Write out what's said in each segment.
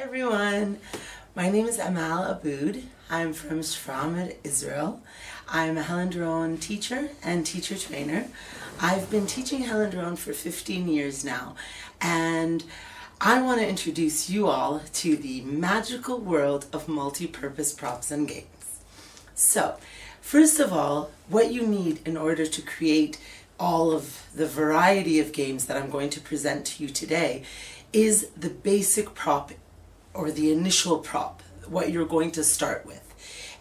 everyone, my name is Amal Aboud. I'm from Shfram, Israel. I'm a Helen Daron teacher and teacher trainer. I've been teaching Helen Daron for 15 years now, and I want to introduce you all to the magical world of multi-purpose props and games. So, first of all, what you need in order to create all of the variety of games that I'm going to present to you today is the basic prop or the initial prop, what you're going to start with.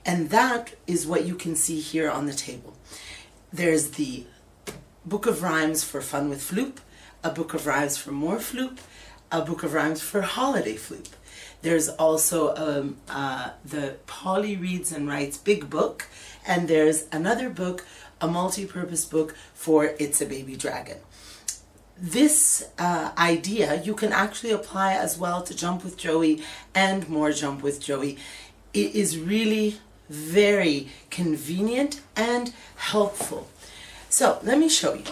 And that is what you can see here on the table. There's the book of rhymes for Fun with Floop, a book of rhymes for More Floop, a book of rhymes for Holiday Floop. There's also the Polly Reads and Writes Big Book, and there's another book, a multi-purpose book for It's a Baby Dragon. This idea you can actually apply as well to Jump with Joey and More Jump with Joey. It is really very convenient and helpful. So let me show you.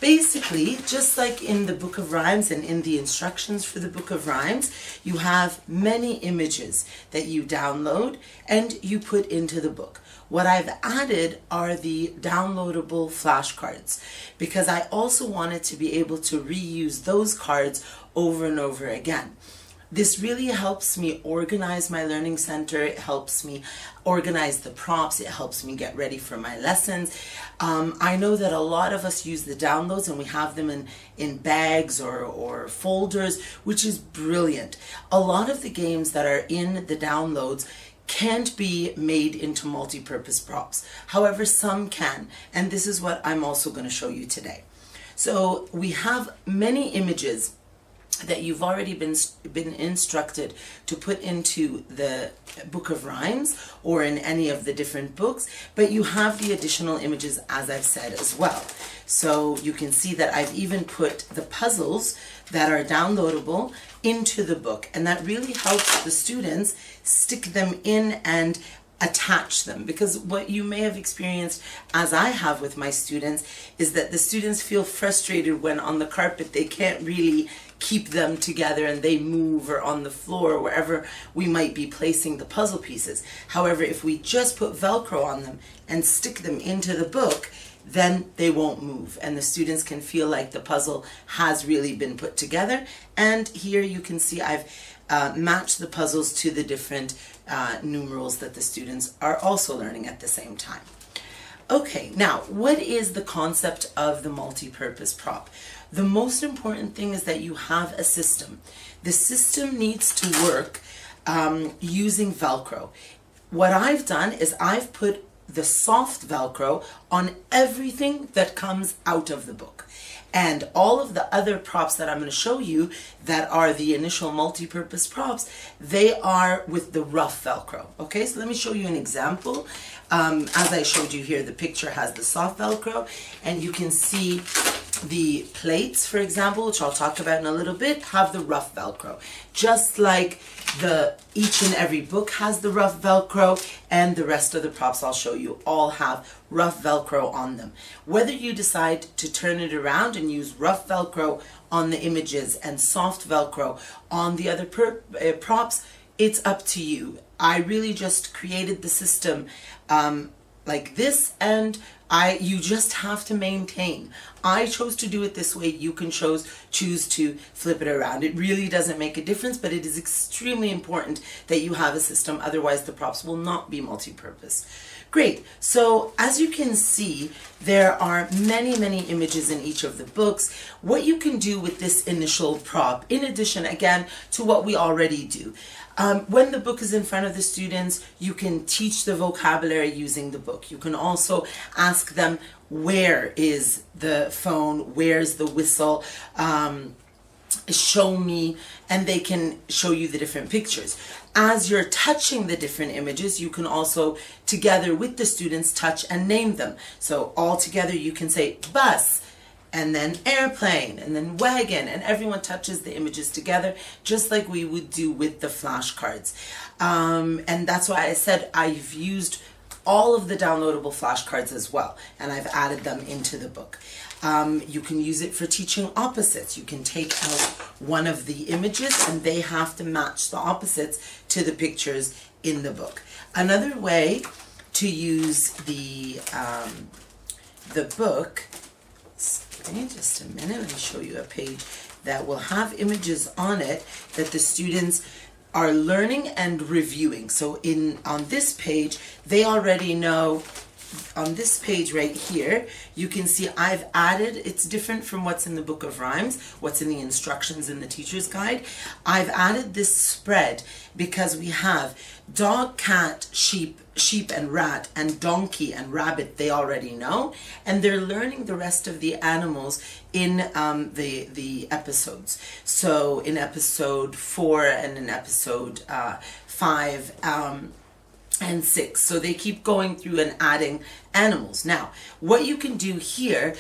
Basically, just like in the Book of Rhymes and in the instructions for the Book of Rhymes, you have many images that you download and you put into the book. What I've added are the downloadable flashcards because I also wanted to be able to reuse those cards over and over again. This really helps me organize my learning center. It helps me organize the props. It helps me get ready for my lessons. I know that a lot of us use the downloads and we have them in bags or folders, which is brilliant. A lot of the games that are in the downloads can't be made into multi-purpose props. However, some can, and this is what I'm also going to show you today. So we have many images that you've already been instructed to put into the Book of Rhymes or in any of the different books, but you have the additional images, as I've said, as well. So you can see that I've even put the puzzles that are downloadable into the book, and that really helps the students stick them in and attach them, because what you may have experienced, as I have with my students, is that the students feel frustrated when on the carpet they can't really keep them together and they move, or on the floor, or wherever we might be placing the puzzle pieces. However, if we just put Velcro on them and stick them into the book, then they won't move and the students can feel like the puzzle has really been put together. And here you can see I've matched the puzzles to the different numerals that the students are also learning at the same time. Okay, now what is the concept of the multi-purpose prop? The most important thing is that you have a system. The system needs to work using Velcro. What I've done is I've put the soft Velcro on everything that comes out of the book. And all of the other props that I'm going to show you that are the initial multi-purpose props, they are with the rough Velcro. Okay, so let me show you an example. As I showed you here, the picture has the soft Velcro, and you can see the plates, for example, which I'll talk about in a little bit, have the rough Velcro. Just like each and every book has the rough Velcro, and the rest of the props I'll show you all have rough Velcro on them. Whether you decide to turn it around and use rough Velcro on the images and soft Velcro on the other props, it's up to you. I really just created the system like this, and you just have to maintain. I chose to do it this way. You can choose to flip it around. It really doesn't make a difference, but it is extremely important that you have a system, otherwise the props will not be multi-purpose. Great. So as you can see, there are many images in each of the books. What you can do with this initial prop, in addition again to what we already do, when the book is in front of the students, you can teach the vocabulary using the book. You can also ask them, where is the phone, where's the whistle, show me, and they can show you the different pictures. As you're touching the different images, you can also, together with the students, touch and name them. So all together you can say bus, and then airplane, and then wagon, and everyone touches the images together, just like we would do with the flashcards. And that's why I said I've used all of the downloadable flashcards as well, and I've added them into the book. You can use it for teaching opposites. You can take out one of the images and they have to match the opposites to the pictures in the book. Another way to use the book, give me just a minute, let me show you a page that will have images on it that the students are learning and reviewing. So on this page, they already know. On this page right here, you can see I've added, it's different from what's in the book of rhymes, what's in the instructions in the teacher's guide. I've added this spread because we have dog, cat, sheep and rat, and donkey and rabbit, they already know, and they're learning the rest of the animals in the episodes. So in episode 4 and in episode 5, and 6. So they keep going through and adding animals. Now, what you can do here,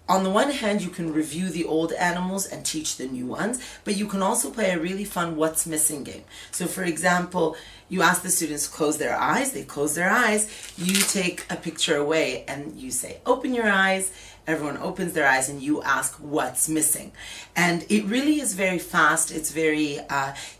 on the one hand, you can review the old animals and teach the new ones, but you can also play a really fun what's missing game. So for example, you ask the students to close their eyes, they close their eyes, you take a picture away and you say, open your eyes. Everyone opens their eyes and you ask what's missing. And it really is very fast. It's very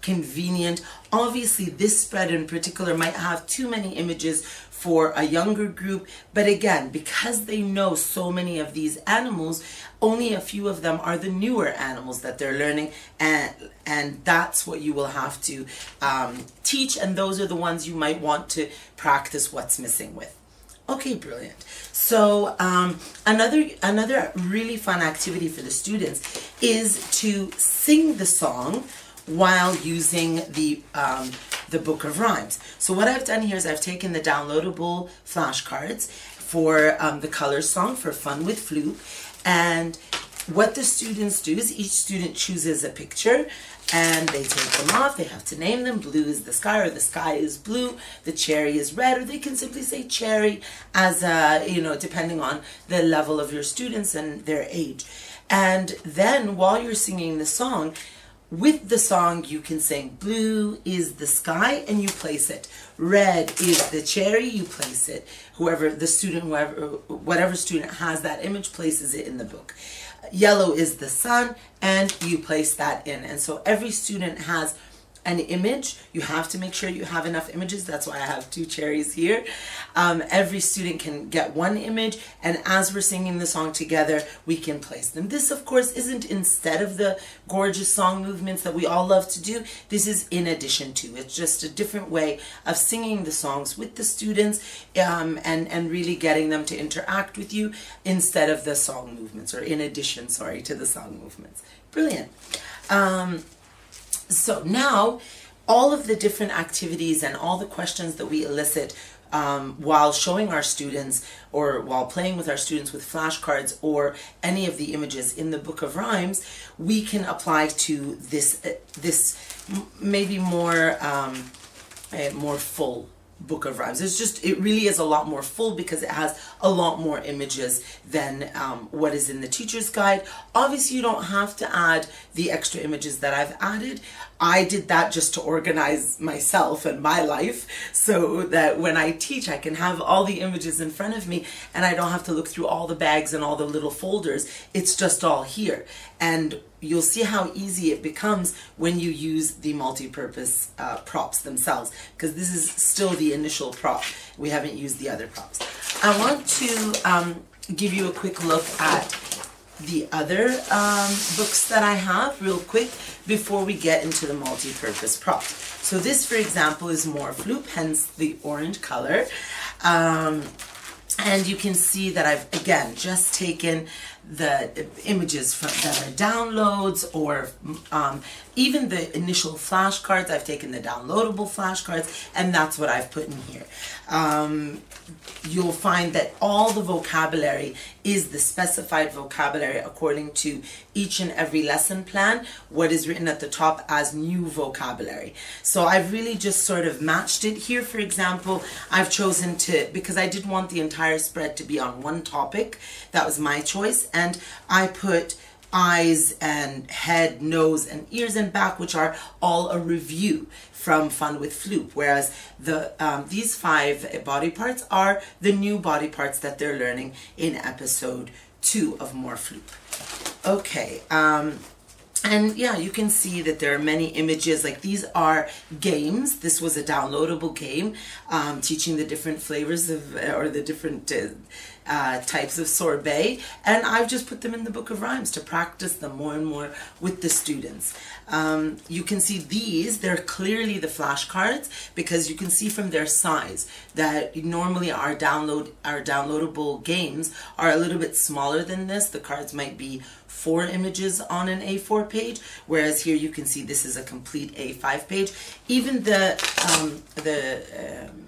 convenient. Obviously, this spread in particular might have too many images for a younger group. But again, because they know so many of these animals, only a few of them are the newer animals that they're learning. And that's what you will have to teach. And those are the ones you might want to practice what's missing with. Okay, brilliant. So another really fun activity for the students is to sing the song while using the book of rhymes. So what I've done here is I've taken the downloadable flashcards for the colors song for Fun with Flute, and what the students do is each student chooses a picture and they take them off. They have to name them. Blue is the sky, or the sky is blue. The cherry is red, or they can simply say cherry as depending on the level of your students and their age. And then while you're singing the song, with the song you can sing blue is the sky and you place it. Red is the cherry, you place it. Whatever student has that image places it in the book. Yellow is the sun, and you place that in. And so every student has an image. You have to make sure you have enough images. That's why I have 2 cherries here. Every student can get one image, and as we're singing the song together, we can place them. This, of course, isn't instead of the gorgeous song movements that we all love to do. This is in addition to. It's just a different way of singing the songs with the students and really getting them to interact with you instead of the song movements, or in addition, sorry, to the song movements. Brilliant. So now, all of the different activities and all the questions that we elicit while showing our students or while playing with our students with flashcards or any of the images in the Book of Rhymes, we can apply to this maybe more full Book of Rhymes. It really is a lot more full because it has a lot more images than what is in the teacher's guide. Obviously, you don't have to add the extra images that I've added. I did that just to organize myself and my life so that when I teach, I can have all the images in front of me and I don't have to look through all the bags and all the little folders. It's just all here. And you'll see how easy it becomes when you use the multi-purpose props themselves, because this is still the initial prop. We haven't used the other props. I want to give you a quick look at the other books that I have real quick before we get into the multi-purpose props. So this, for example, is more flute, hence the orange color. And you can see that I've, again, just taken the images that are downloads or even the initial flashcards. I've taken the downloadable flashcards and that's what I've put in here. You'll find that all the vocabulary is the specified vocabulary according to each and every lesson plan, what is written at the top as new vocabulary. So I've really just sort of matched it here. For example, I've chosen to, because I didn't want the entire spread to be on one topic, that was my choice, and I put eyes and head, nose, and ears and back, which are all a review from Fun with Floop, whereas these 5 body parts are the new body parts that they're learning in episode 2 of More Floop. Okay, and yeah, you can see that there are many images. Like, these are games. This was a downloadable game teaching the different flavors of, or the different types of sorbet. And I've just put them in the Book of Rhymes to practice them more and more with the students. You can see these, they're clearly the flashcards, because you can see from their size that normally our downloadable games are a little bit smaller than this. The cards might be 4 images on an A4 page, whereas here you can see this is a complete A5 page. Even the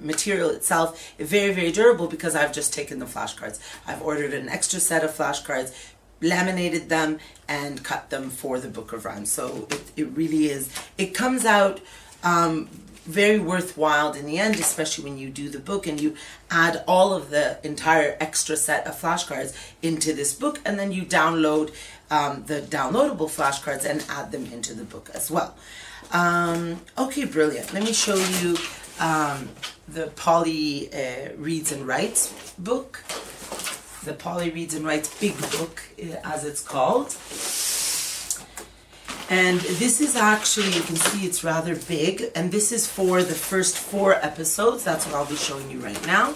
material itself is very, very durable, because I've just taken the flashcards. I've ordered an extra set of flashcards, laminated them, and cut them for the Book of Rhymes. So it really is, it comes out very worthwhile in the end, especially when you do the book and you add all of the entire extra set of flashcards into this book, and then you download the downloadable flashcards and add them into the book as well. Okay, brilliant. Let me show you the Polly Reads and Writes book. The Polly Reads and Writes Big Book, as it's called. And this is actually, you can see it's rather big, and this is for the first 4 episodes. That's what I'll be showing you right now.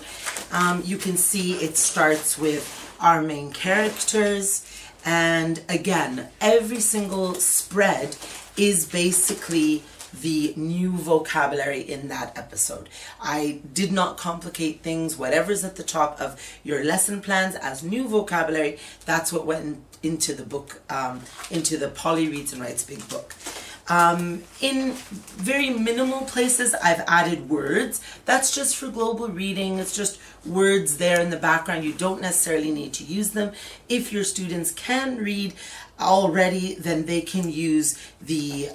You can see it starts with our main characters, and again, every single spread is basically the new vocabulary in that episode. I did not complicate things. Whatever's at the top of your lesson plans as new vocabulary, that's what went into the book, into the Polly Reads and Writes Big Book. In very minimal places, I've added words. That's just for global reading. It's just words there in the background. You don't necessarily need to use them. If your students can read already, then they can use the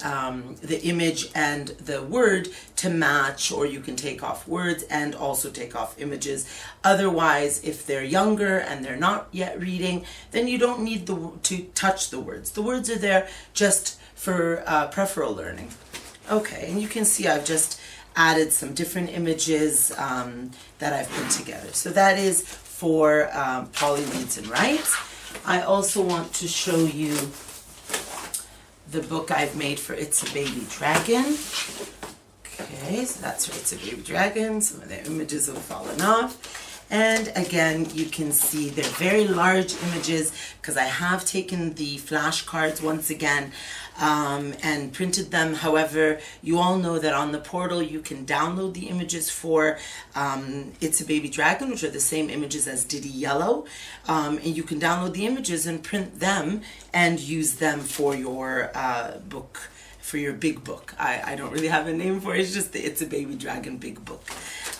image and the word to match, or you can take off words and also take off images. Otherwise, if they're younger and they're not yet reading, then you don't need to touch the words. The words are there just for peripheral learning. Okay, and you can see I've just added some different images that I've put together. So that is for Polly Reads and Writes. I also want to show you the book I've made for It's a Baby Dragon. Okay, so that's for It's a Baby Dragon. Some of the images have fallen off. And again, you can see they're very large images, because I have taken the flashcards once again and printed them. However, you all know that on the portal you can download the images for It's a Baby Dragon, which are the same images as Diddy Yellow. And you can download the images and print them and use them for your book, for your big book. I don't really have a name for it. It's just the It's a Baby Dragon Big Book.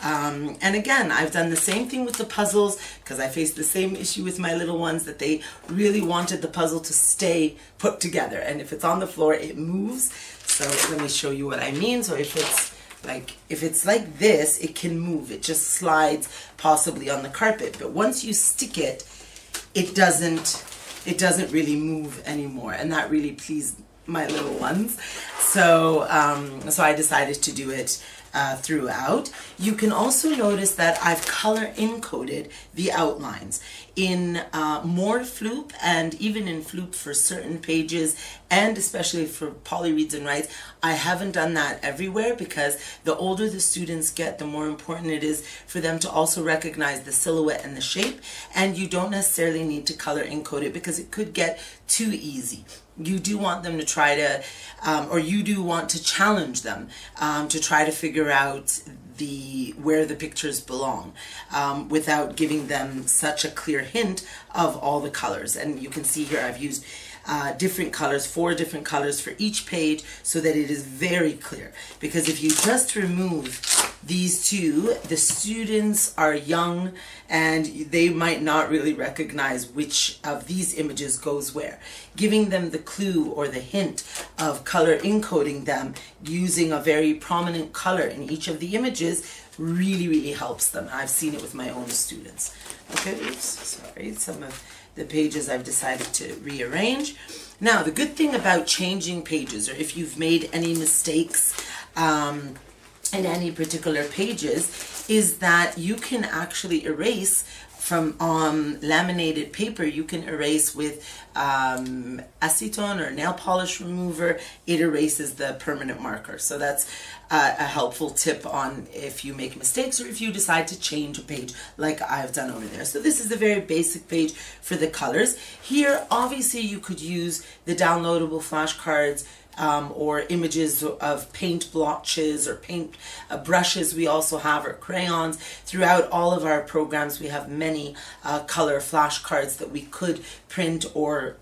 And again, I've done the same thing with the puzzles, because I faced the same issue with my little ones, that they really wanted the puzzle to stay put together. And if it's on the floor, it moves. So let me show you what I mean. So if it's like this, it can move. It just slides possibly on the carpet. But once you stick it, it doesn't really move anymore. And that really pleased my little ones. So so I decided to do it throughout. You can also notice that I've color encoded the outlines in More Floop, and even in Floop for certain pages, and especially for Polly Reads and Writes. I haven't done that everywhere, because the older the students get, the more important it is for them to also recognize the silhouette and the shape, and you don't necessarily need to color encode it, because it could get too easy. You do want them to try to, or you do want to challenge them to try to figure out where the pictures belong, without giving them such a clear hint of all the colors. And you can see here I've used different colors, 4 different colors for each page, so that it is very clear. Because if you just remove these 2, the students are young and they might not really recognize which of these images goes where. Giving them the clue or the hint of color encoding them using a very prominent color in each of the images really, really helps them. I've seen it with my own students. Okay, oops, sorry, some of the pages I've decided to rearrange. Now, the good thing about changing pages, or if you've made any mistakes in any particular pages, is that you can actually erase from laminated paper. You can erase with acetone or nail polish remover. It erases the permanent marker. So that's a helpful tip on if you make mistakes or if you decide to change a page like I've done over there. So this is a very basic page for the colors. Here, obviously, you could use the downloadable flashcards or images of paint blotches or paint brushes we also have, or crayons. Throughout all of our programs we have many color flashcards that we could print or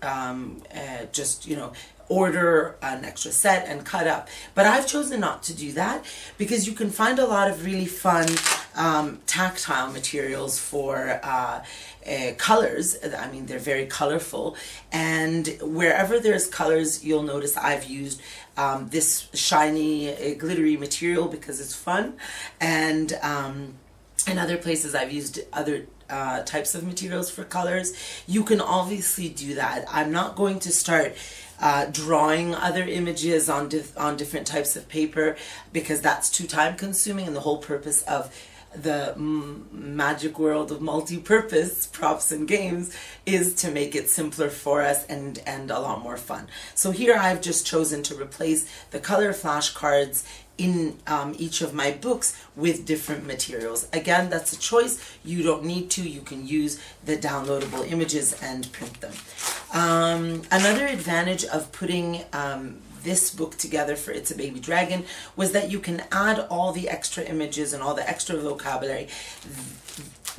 just, you know, order an extra set and cut up. But I've chosen not to do that because you can find a lot of really fun tactile materials for colors. I mean, they're very colorful, and wherever there's colors, you'll notice I've used this shiny glittery material because it's fun, and in other places I've used other types of materials for colors. You can obviously do that. I'm not going to start drawing other images on different types of paper because that's too time consuming, and the whole purpose of the magic world of multi-purpose props and games is to make it simpler for us and a lot more fun. So here I've just chosen to replace the color flashcards in each of my books with different materials. Again, that's a choice. You don't need to. You can use the downloadable images and print them. Another advantage of putting this book together for It's a Baby Dragon was that you can add all the extra images and all the extra vocabulary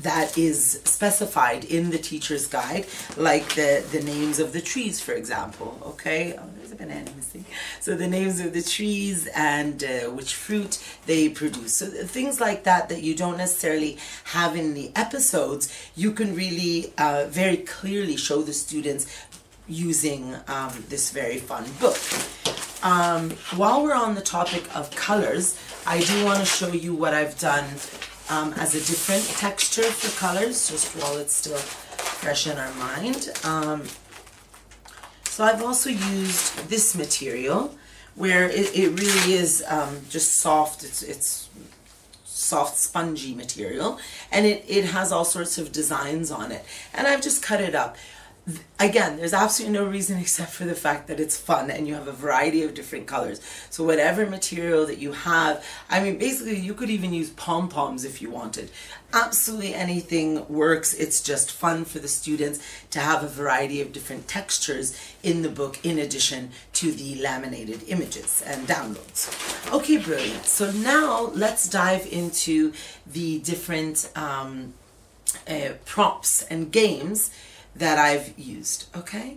that is specified in the teacher's guide, like the names of the trees, for example. Okay, oh, there's a banana missing. So the names of the trees and which fruit they produce. So things like that that you don't necessarily have in the episodes, you can really very clearly show the students using this very fun book. While we're on the topic of colors, I do want to show you what I've done as a different texture for colors, just while it's still fresh in our mind. So I've also used this material where it really is just soft. It's soft spongy material, and it has all sorts of designs on it, and I've just cut it up. Again, there's absolutely no reason except for the fact that it's fun and you have a variety of different colors. So whatever material that you have, I mean, basically you could even use pom-poms if you wanted. Absolutely anything works. It's just fun for the students to have a variety of different textures in the book in addition to the laminated images and downloads. Okay, brilliant. So now let's dive into the different props and games that I've used, okay?